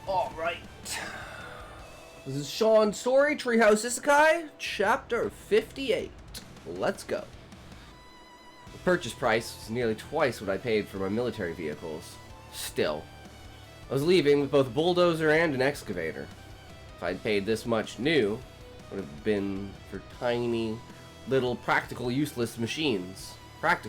Alright. This is Sean's story, Treehouse Isekai, chapter 58. Let's go. The purchase price was nearly twice what I paid for my military vehicles. Still, I was leaving with both a bulldozer and an excavator. If I'd paid this much new, it would have been for tiny, little, practically useless machines. Glad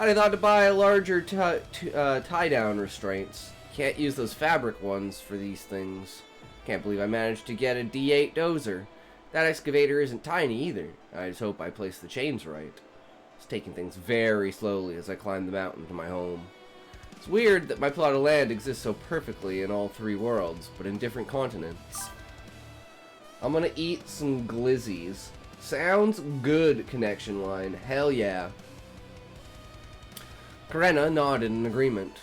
I thought to buy larger tie-down restraints. Can't use those fabric ones for these things. Can't believe I managed to get a D8 dozer. That excavator isn't tiny either. I just hope I placed the chains right. I was taking things very slowly as I climbed the mountain to my home. It's weird that my plot of land exists so perfectly in all three worlds, but in different continents. I'm gonna eat some glizzies. Sounds good, connection line. Hell yeah. Karena nodded in agreement.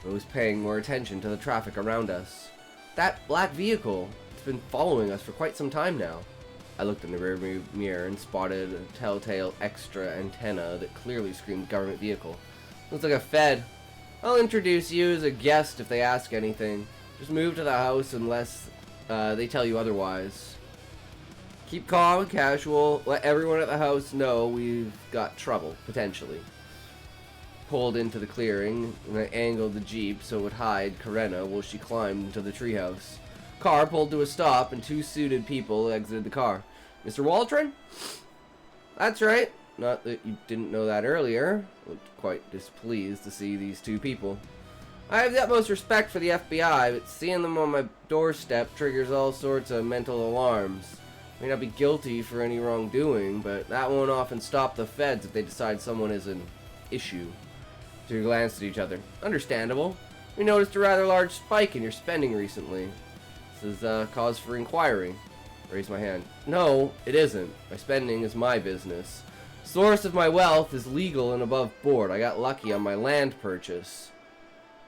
I was paying more attention to the traffic around us. That black vehicle has been following us for quite some time now. I looked in the rearview mirror and spotted a telltale extra antenna that clearly screamed government vehicle. Looks like a Fed. I'll introduce you as a guest if they ask anything. Just move to the house unless they tell you otherwise. Keep calm and casual. Let everyone at the house know we've got trouble, potentially. Pulled into the clearing, and I angled the Jeep so it would hide Karena while she climbed into the treehouse. Car pulled to a stop, and two suited people exited the car. Mr. Waldron? That's right. Not that you didn't know that earlier. Looked quite displeased to see these two people. I have the utmost respect for the FBI, but seeing them on my doorstep triggers all sorts of mental alarms. I may not be guilty for any wrongdoing, but that won't often stop the feds if they decide someone is an issue. They glanced at each other. Understandable. We noticed a rather large spike in your spending recently. This is cause for inquiry. Raised my hand. No, it isn't. My spending is my business. Source of my wealth is legal and above board. I got lucky on my land purchase.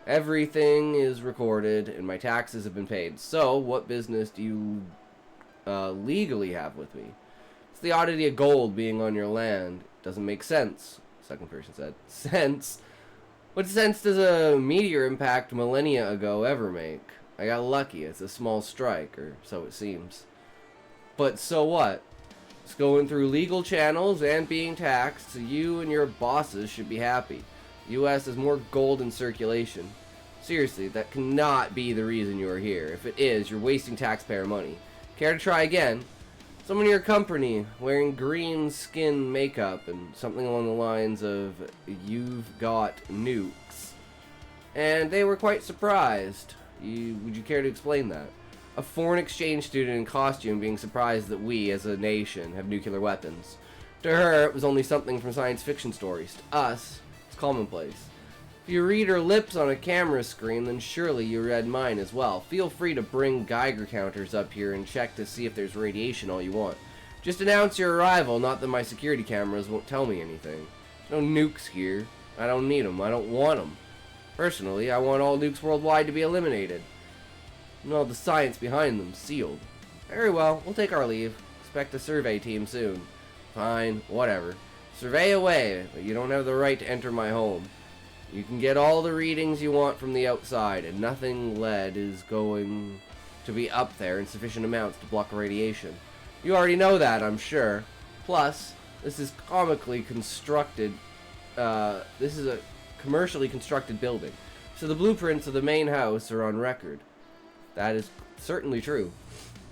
Everything is recorded and my taxes have been paid. So, what business do you legally have with me? It's the oddity of gold being on your land. Doesn't make sense. Second person said. Sense? What sense does a meteor impact millennia ago ever make? I got lucky. It's a small strike, or so it seems. But so what? It's going through legal channels and being taxed, so you and your bosses should be happy. The U.S. has more gold in circulation. Seriously, that cannot be the reason you are here. If it is, you're wasting taxpayer money. Care to try again? Someone in your company wearing green skin makeup and something along the lines of, "You've got nukes." And they were quite surprised. Would you care to explain that? A foreign exchange student in costume being surprised that we, as a nation, have nuclear weapons. To her, it was only something from science fiction stories. To us, it's commonplace. If you read her lips on a camera screen, then surely you read mine as well. Feel free to bring Geiger counters up here and check to see if there's radiation all you want. Just announce your arrival, not that my security cameras won't tell me anything. There's no nukes here. I don't need them. I don't want them. Personally, I want all nukes worldwide to be eliminated. And all the science behind them sealed. Very well, we'll take our leave. Expect a survey team soon. Fine, whatever. Survey away, but you don't have the right to enter my home. You can get all the readings you want from the outside, and nothing lead is going to be up there in sufficient amounts to block radiation. You already know that, I'm sure. Plus, this is comically constructed. This is a commercially constructed building, so the blueprints of the main house are on record. That is certainly true.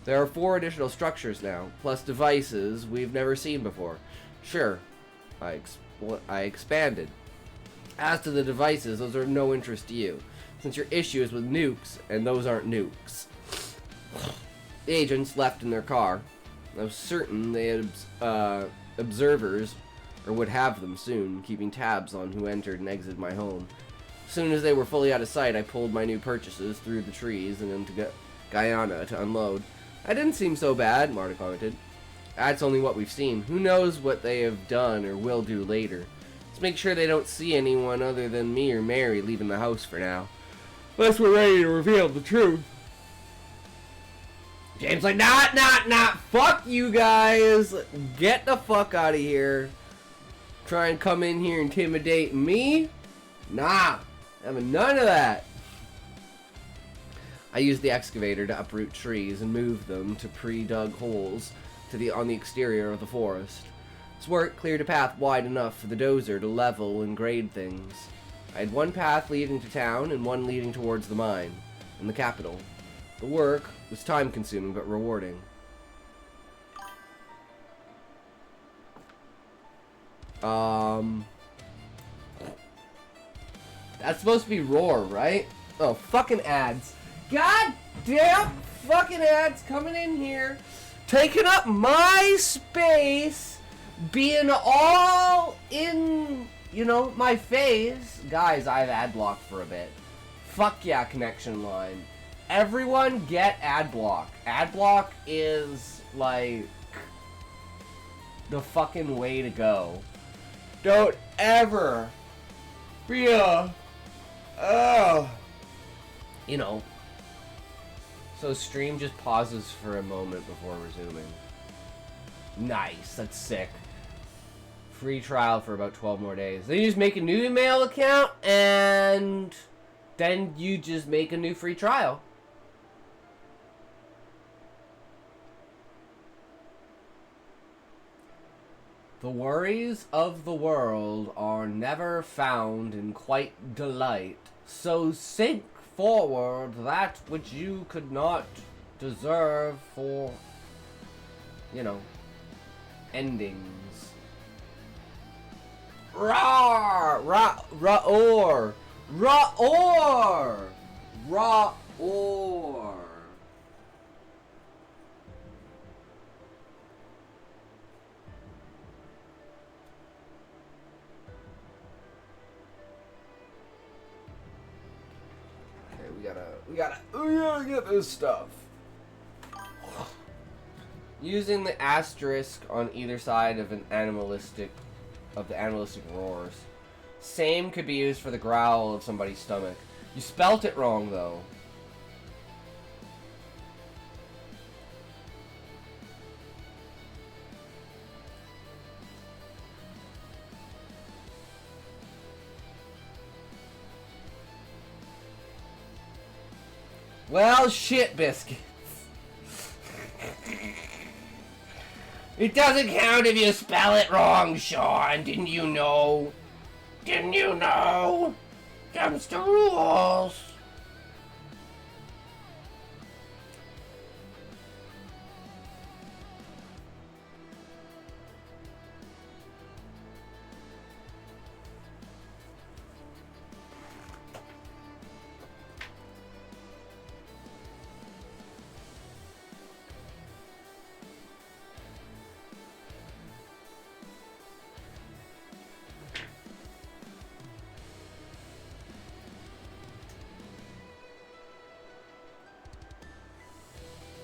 There are 4 additional structures now, plus devices we've never seen before. Sure, I expanded. As to the devices, those are no interest to you, since your issue is with nukes, and those aren't nukes. The agents left in their car. I was certain they had observers, or would have them soon, keeping tabs on who entered and exited my home. As soon as they were fully out of sight, I pulled my new purchases through the trees and into Guyana to unload. That didn't seem so bad, Marta commented. That's only what we've seen. Who knows what they have done or will do later. Let's make sure they don't see anyone other than me or Mary leaving the house for now. Unless we're ready to reveal the truth. James like, not, fuck you guys. Get the fuck out of here. Try and come in here and intimidate me? Nah, having none of that. I used the excavator to uproot trees and move them to pre-dug holes on the exterior of the forest. This work cleared a path wide enough for the dozer to level and grade things. I had one path leading to town and one leading towards the mine and the capital. The work was time-consuming but rewarding. That's supposed to be roar, right? Oh, fucking ads. God damn fucking ads coming in here, taking up my space, being all in, you know, my face. Guys, I have ad block for a bit. Fuck yeah, connection line. Everyone get ad block. Ad block is, like, the fucking way to go. Don't ever be you know. So stream just pauses for a moment before resuming. Nice, that's sick. Free trial for about 12 more days. Then you just make a new email account and then you just make a new free trial. The worries of the world are never found in quite delight, so sink forward that which you could not deserve for, you know, endings. Roar! Ra-or! Ra-or! Ra-or! We gotta get this stuff. Using the asterisk on either side of the animalistic roars. Same could be used for the growl of somebody's stomach. You spelt it wrong though. Well, shit, biscuits. It doesn't count if you spell it wrong, Sean. Didn't you know? Didn't you know? Comes to rules.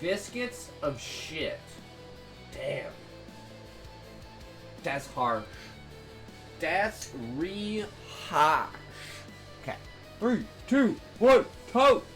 Biscuits of shit. Damn. That's harsh. That's harsh. Okay. 3, 2, 1, toast.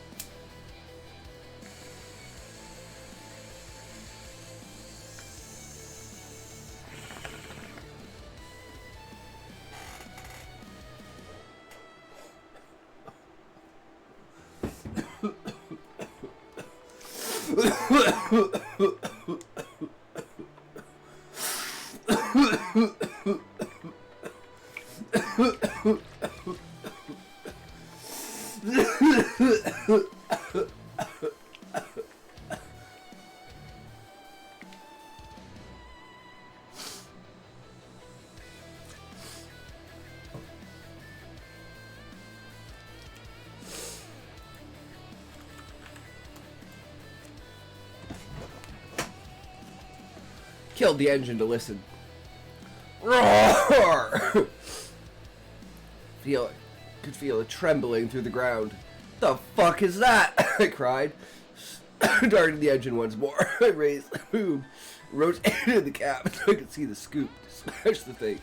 Killed the engine to listen. Roar! Could feel it trembling through the ground. The fuck is that? I cried. Darted the engine once more. I raised the boom, rotated the cap so I could see the scoop to smash the thing.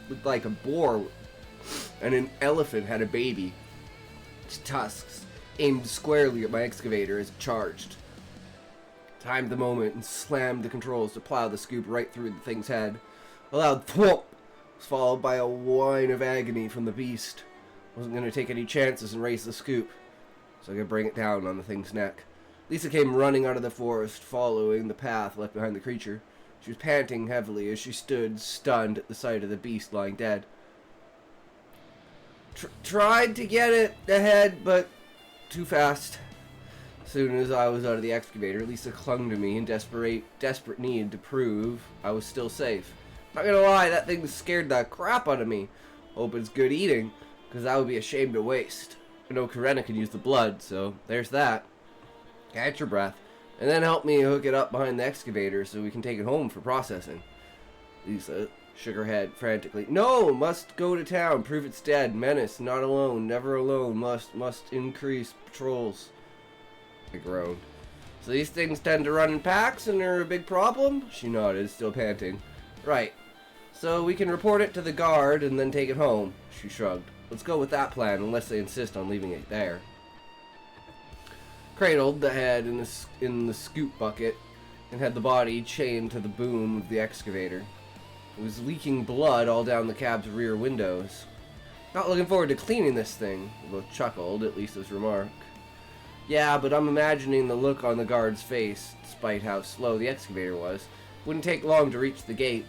Looked like a boar and an elephant had a baby. Its tusks aimed squarely at my excavator as it charged. Timed the moment and slammed the controls to plow the scoop right through the thing's head. A loud thwomp was followed by a whine of agony from the beast. Wasn't going to take any chances and raise the scoop, so I could bring it down on the thing's neck. Lisa came running out of the forest, following the path left behind the creature. She was panting heavily as she stood, stunned at the sight of the beast lying dead. Tried to get it ahead, but too fast. As soon as I was out of the excavator, Lisa clung to me in desperate need to prove I was still safe. Not gonna lie, that thing scared the crap out of me. Hope it's good eating, because that would be a shame to waste. I know Karena can use the blood, so there's that. Catch your breath, and then help me hook it up behind the excavator so we can take it home for processing. Lisa shook her head frantically. No, must go to town, prove it's dead. Menace, not alone, never alone. Must increase patrols. I groaned. So these things tend to run in packs and they're a big problem? She nodded, still panting. Right. So we can report it to the guard and then take it home. She shrugged. Let's go with that plan, unless they insist on leaving it there. Cradled the head in the scoop bucket and had the body chained to the boom of the excavator. It was leaking blood all down the cab's rear windows. Not looking forward to cleaning this thing. We both chuckled at Lisa's remark. Yeah, but I'm imagining the look on the guard's face, despite how slow the excavator was. Wouldn't take long to reach the gate.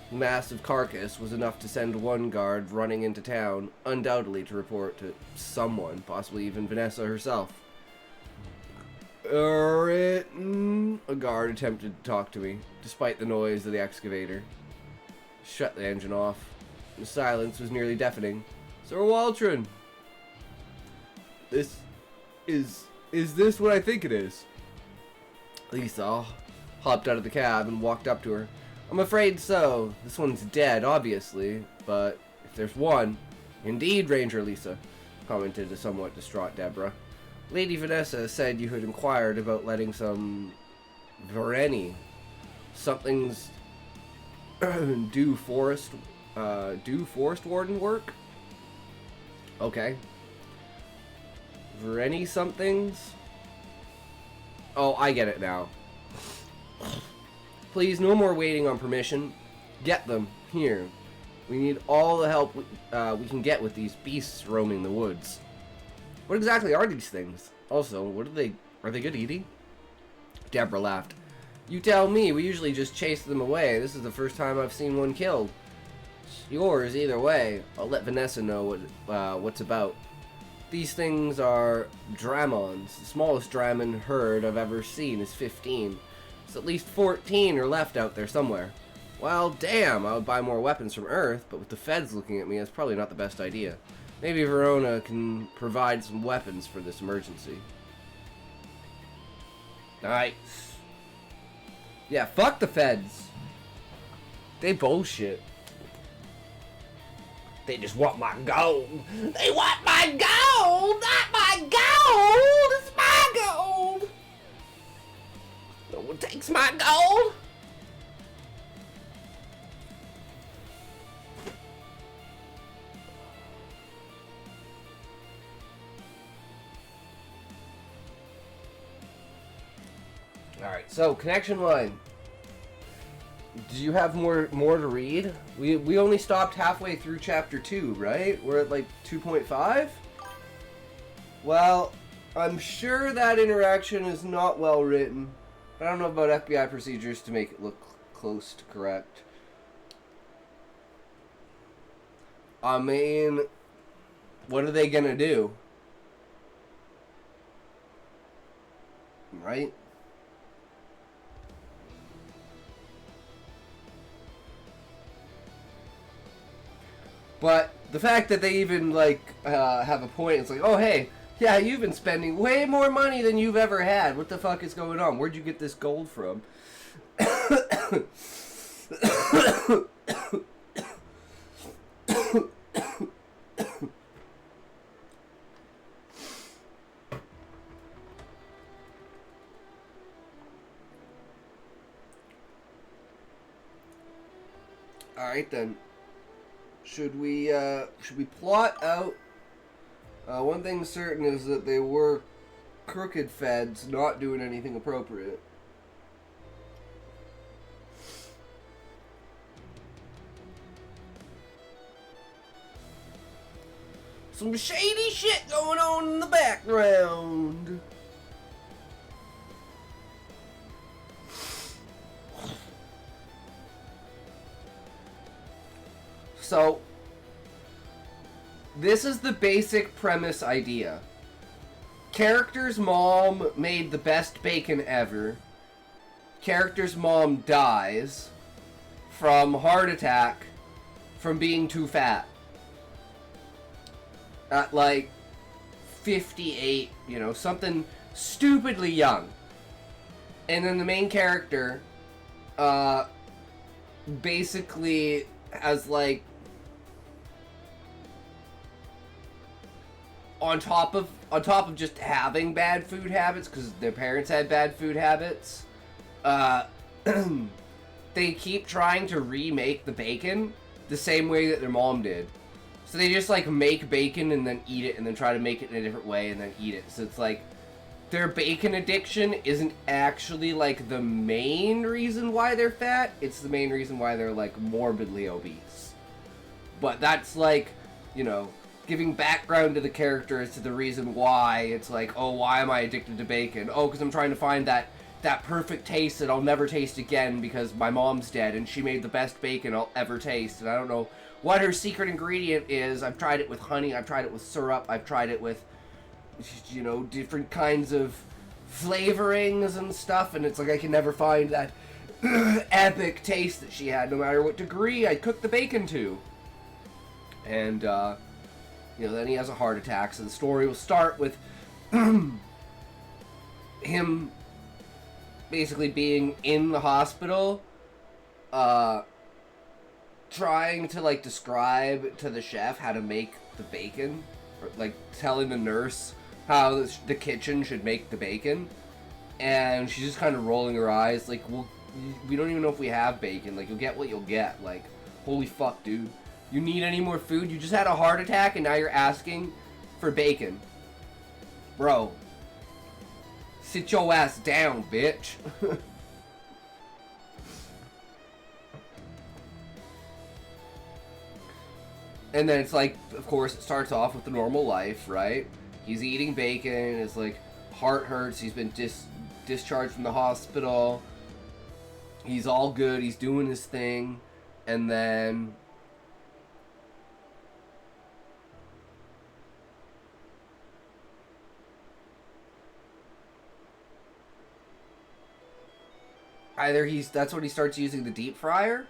The massive carcass was enough to send one guard running into town, undoubtedly to report to someone, possibly even Vanessa herself. A guard attempted to talk to me, despite the noise of the excavator. Shut the engine off. The silence was nearly deafening. Sir Waltron! Is this what I think it is? Lisa hopped out of the cab and walked up to her. I'm afraid so. This one's dead, obviously, but if there's one... Indeed, Ranger Lisa, commented a somewhat distraught Deborah. Lady Vanessa said you had inquired about letting some... Vareni. Something's... do forest warden work? Okay. Vareni somethings? Oh, I get it now. Please, no more waiting on permission. Get them. Here. We need all the help we can get with these beasts roaming the woods. What exactly are these things? Also, are they good eating? Deborah laughed. You tell me, we usually just chase them away. This is the first time I've seen one killed. It's yours either way. I'll let Vanessa know what's about. These things are Dramons. The smallest Dramon herd I've ever seen is 15. So at least 14 are left out there somewhere. Well, damn, I would buy more weapons from Earth, but with the feds looking at me, that's probably not the best idea. Maybe Verona can provide some weapons for this emergency. Nice. Yeah, fuck the feds. They bullshit. They just want my gold. They want my gold! Not my gold! It's my gold! No one takes my gold! Alright, so connection line. Do you have more to read? We only stopped halfway through chapter 2, right? We're at like 2.5? Well, I'm sure that interaction is not well written. I don't know about FBI procedures to make it look close to correct. I mean, what are they gonna do? Right? But the fact that they even, like, have a point, it's like, oh, hey, yeah, you've been spending way more money than you've ever had. What the fuck is going on? Where'd you get this gold from? Alright, then. Should we plot out One thing's certain is that they were crooked feds, not doing anything appropriate. Some shady shit going on in the background. So, this is the basic premise idea. Character's mom made the best bacon ever. Character's mom dies from heart attack from being too fat. At like 58, you know, something stupidly young. And then the main character basically has like on top of just having bad food habits, because their parents had bad food habits, they keep trying to remake the bacon the same way that their mom did. So they just like make bacon and then eat it and then try to make it in a different way and then eat it. So it's like their bacon addiction isn't actually like the main reason why they're fat. It's the main reason why they're like morbidly obese. But that's like, you know, giving background to the character as to the reason why it's like, oh, why am I addicted to bacon? Oh, because I'm trying to find that perfect taste that I'll never taste again because my mom's dead and she made the best bacon I'll ever taste, and I don't know what her secret ingredient is. I've tried it with honey, I've tried it with syrup, I've tried it with, you know, different kinds of flavorings and stuff, and it's like I can never find that epic taste that she had, no matter what degree I cooked the bacon to. And, you know, then he has a heart attack, so the story will start with him basically being in the hospital, trying to, like, describe to the chef how to make the bacon, or, like, telling the nurse how the kitchen should make the bacon, and she's just kind of rolling her eyes, like, well, we don't even know if we have bacon, like, you'll get what you'll get, like, holy fuck, dude. You need any more food? You just had a heart attack and now you're asking for bacon. Bro. Sit your ass down, bitch. And then it's like, of course, it starts off with the normal life, right? He's eating bacon, his like heart hurts, he's been discharged from the hospital. He's all good, he's doing his thing, and then either that's when he starts using the deep fryer.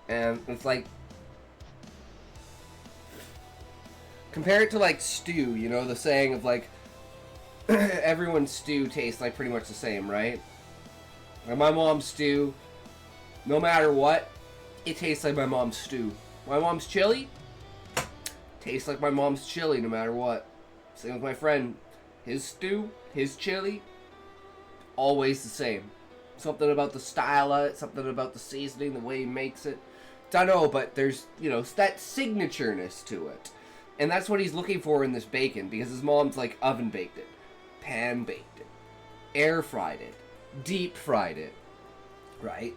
And it's like, compare it to like stew, you know, the saying of like, everyone's stew tastes like pretty much the same, right? And my mom's stew, no matter what, it tastes like my mom's stew. My mom's chili tastes like my mom's chili no matter what. Same with my friend. His stew, his chili, always the same. Something about the style of it, something about the seasoning, the way he makes it. I don't know, but there's, you know, that signatureness to it. And that's what he's looking for in this bacon, because his mom's like oven baked it, pan baked it, air fried it, deep fried it, right?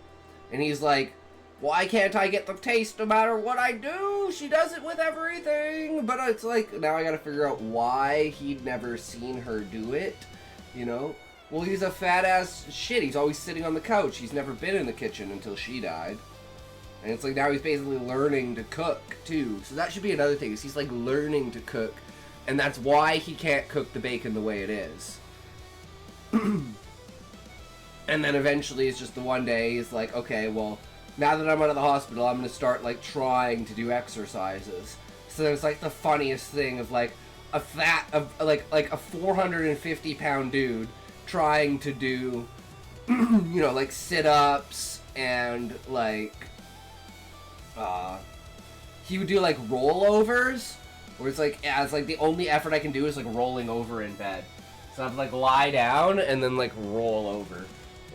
And he's like, why can't I get the taste no matter what I do? She does it with everything. But it's like, now I gotta figure out why he'd never seen her do it, you know? Well, he's a fat ass shit. He's always sitting on the couch. He's never been in the kitchen until she died. And it's like now he's basically learning to cook, too. So that should be another thing, is he's like learning to cook. And that's why he can't cook the bacon the way it is. And then eventually it's just the one day he's like, okay, well, now that I'm out of the hospital, I'm going to start like trying to do exercises. So there's like the funniest thing of like a like a 450 pound dude trying to do, you know, like sit-ups and like, he would do like rollovers, where it's like, yeah, it's like the only effort I can do is like rolling over in bed. So I'd like lie down and then like roll over.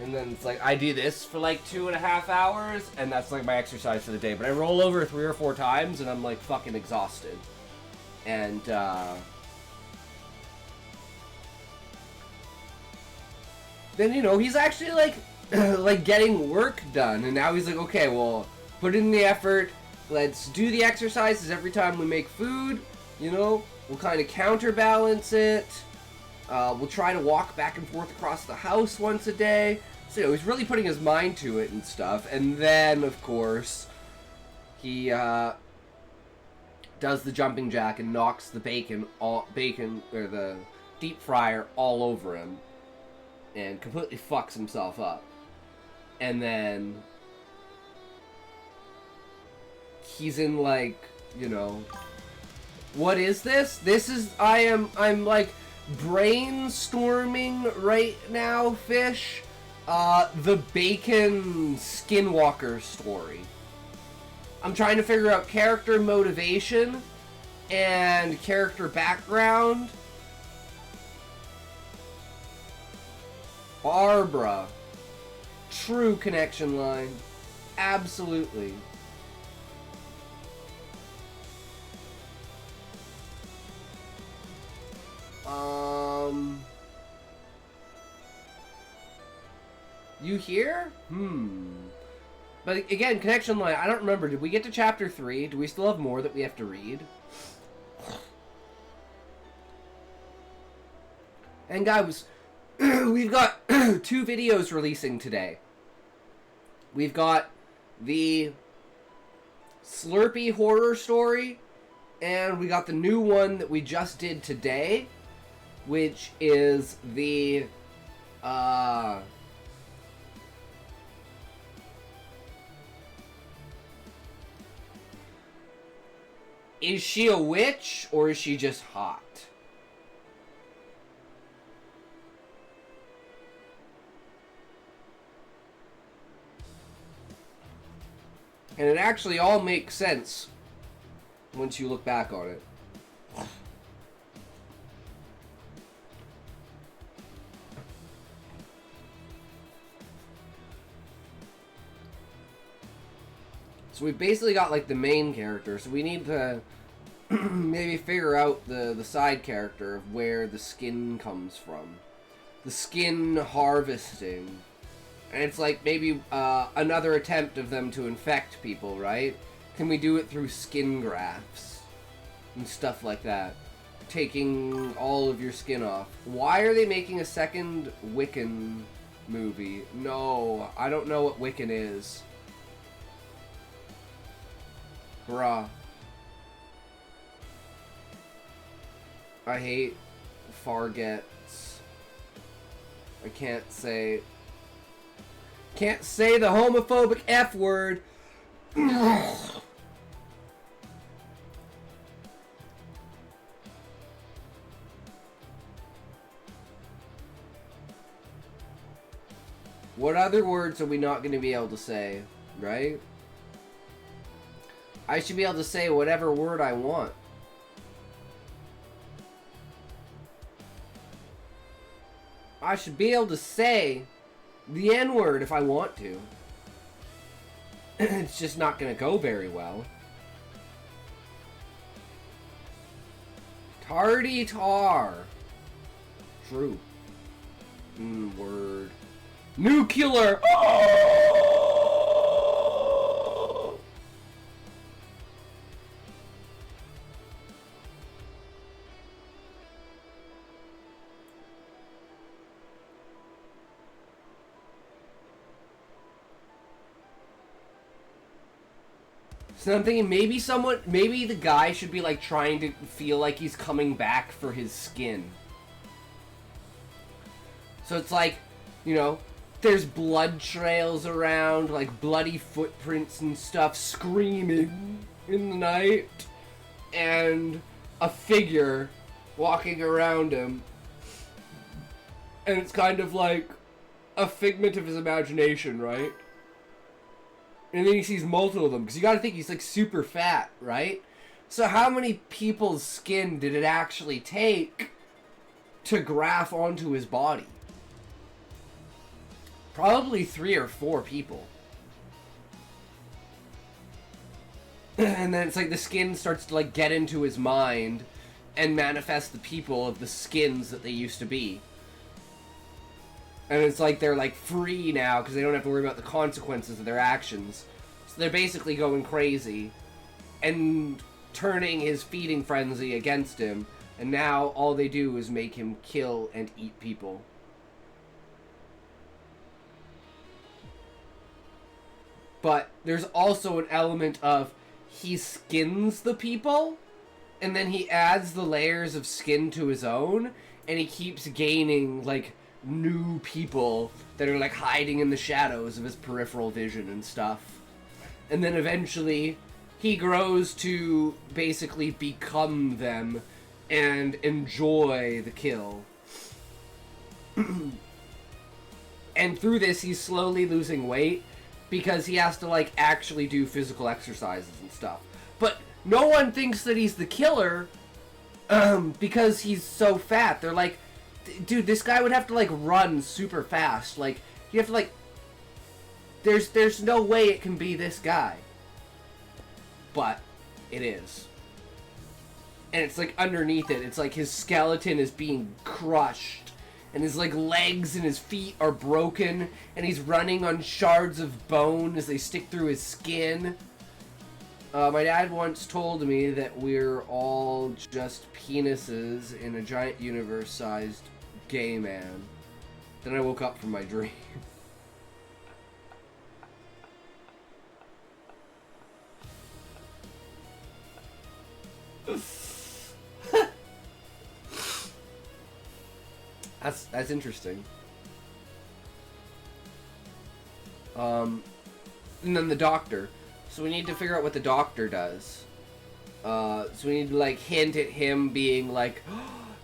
And then it's like, I do this for like 2.5 hours, and that's like my exercise for the day. But I roll over 3 or 4 times, and I'm like fucking exhausted. And, then, you know, he's actually like, like getting work done. And now he's like, okay, well, put in the effort. Let's do the exercises every time we make food. You know, we'll kind of counterbalance it. We'll try to walk back and forth across the house once a day. So, you know, he's really putting his mind to it and stuff. And then, of course, he does the jumping jack and knocks the bacon, or the deep fryer all over him. And completely fucks himself up. And then he's in like, you know, what is this? This is, I'm like brainstorming right now, Fish. The Bacon Skinwalker story. I'm trying to figure out character motivation and character background. Barbara. True connection line. Absolutely. You here? But again, connection line, I don't remember. Did we get to chapter 3? Do we still have more that we have to read? And guys, we've got 2 videos releasing today. We've got the Slurpee horror story, and we got the new one that we just did today, which is the, is she a witch, or is she just hot? And it actually all makes sense once you look back on it. So we've basically got like the main character, so we need to maybe figure out the side character of where the skin comes from. The skin harvesting. And it's like maybe another attempt of them to infect people, right? Can we do it through skin grafts and stuff like that? Taking all of your skin off. Why are they making a second Wiccan movie? No, I don't know what Wiccan is. Bruh. I hate Fargets. I can't say the homophobic F word. What other words are we not going to be able to say, right? I should be able to say whatever word I want. I should be able to say the N-word if I want to. It's just not going to go very well. Tardy tar. True. Word. Nuclear. Oh! So I'm thinking maybe the guy should be like trying to feel like he's coming back for his skin. So it's like, you know, there's blood trails around, like bloody footprints and stuff, screaming in the night, and a figure walking around him. And it's kind of like a figment of his imagination, right? And then he sees multiple of them, because you gotta think he's like super fat, right? So how many people's skin did it actually take to graft onto his body? Probably 3 or 4 people. And then it's like the skin starts to like get into his mind and manifest the people of the skins that they used to be. And it's like they're like free now because they don't have to worry about the consequences of their actions. So they're basically going crazy and turning his feeding frenzy against him. And now all they do is make him kill and eat people. But there's also an element of he skins the people, and then he adds the layers of skin to his own, and he keeps gaining, like, new people that are, like, hiding in the shadows of his peripheral vision and stuff. And then eventually, he grows to basically become them and enjoy the kill. And through this, he's slowly losing weight, because he has to, like, actually do physical exercises and stuff. But no one thinks that he's the killer, because he's so fat. They're like, dude, this guy would have to, like, run super fast. Like, you have to, like... There's no way it can be this guy. But it is. And it's, like, underneath it, it's like his skeleton is being crushed. And his, like, legs and his feet are broken. And he's running on shards of bone as they stick through his skin. My dad once told me that we're all just penises in a giant universe-sized gay man. Then I woke up from my dream. That's interesting. And then the doctor. So we need to figure out what the doctor does. So we need to, like, hint at him being like,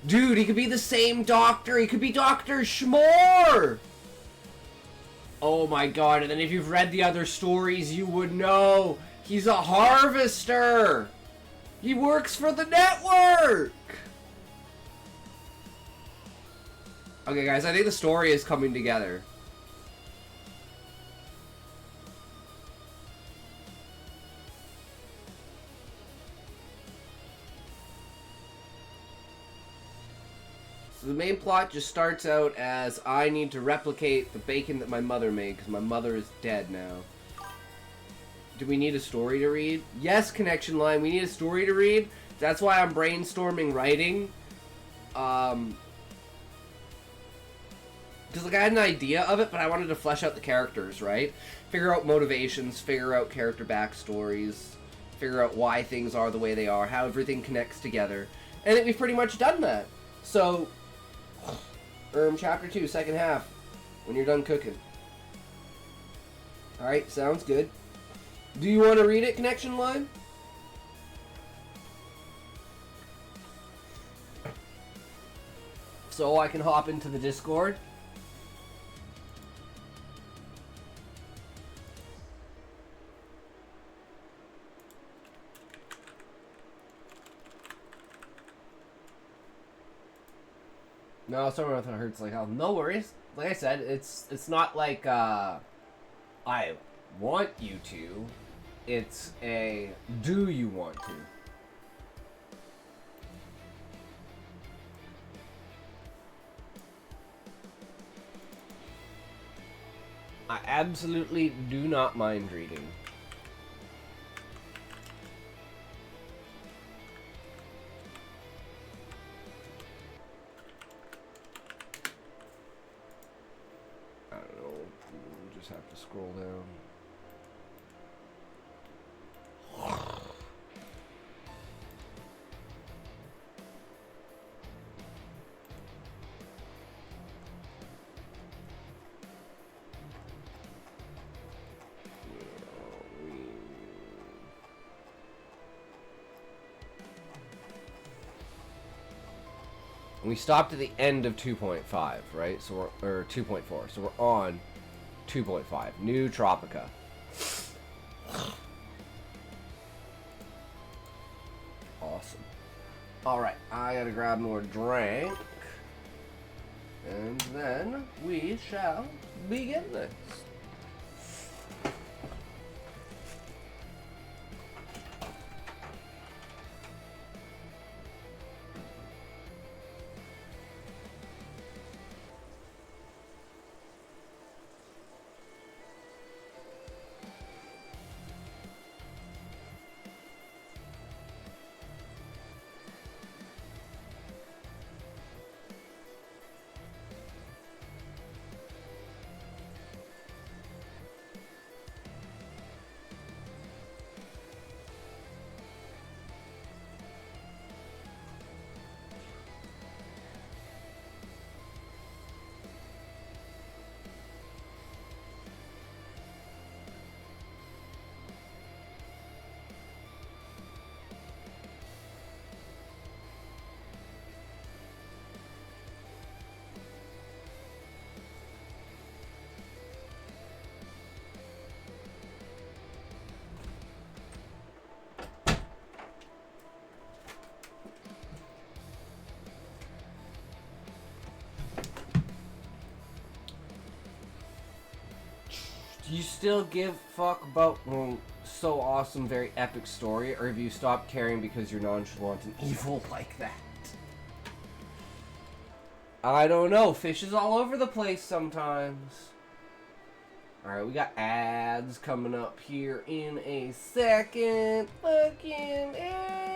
dude, he could be the same doctor. He could be Dr. Schmore. Oh my god. And then if you've read the other stories, you would know. He's a harvester. He works for the network. Okay, guys, I think the story is coming together. So the main plot just starts out as I need to replicate the bacon that my mother made because my mother is dead now. Do we need a story to read? Yes, connection line, we need a story to read. That's why I'm brainstorming writing. Because, like, I had an idea of it, but I wanted to flesh out the characters, right? Figure out motivations, figure out character backstories, figure out why things are the way they are, how everything connects together. And I think we've pretty much done that. So, chapter 2, second half, when you're done cooking. Alright, sounds good. Do you want to read it, connection line? So I can hop into the Discord. No, sorry if it hurts like hell. No worries. Like I said, it's not like I want you to. It's a do you want to. I absolutely do not mind reading. I don't know. We'll just have to scroll down. We stopped at the end of 2.5, right? So we're 2.4. So we're on 2.5. New Tropica. Awesome. All right, I gotta grab more drink. And then we shall begin this. Do you still give fuck about so awesome, very epic story, or have you stopped caring because you're nonchalant and evil like that? I don't know. Fish is all over the place sometimes. Alright, we got ads coming up here in a second. Fucking ads.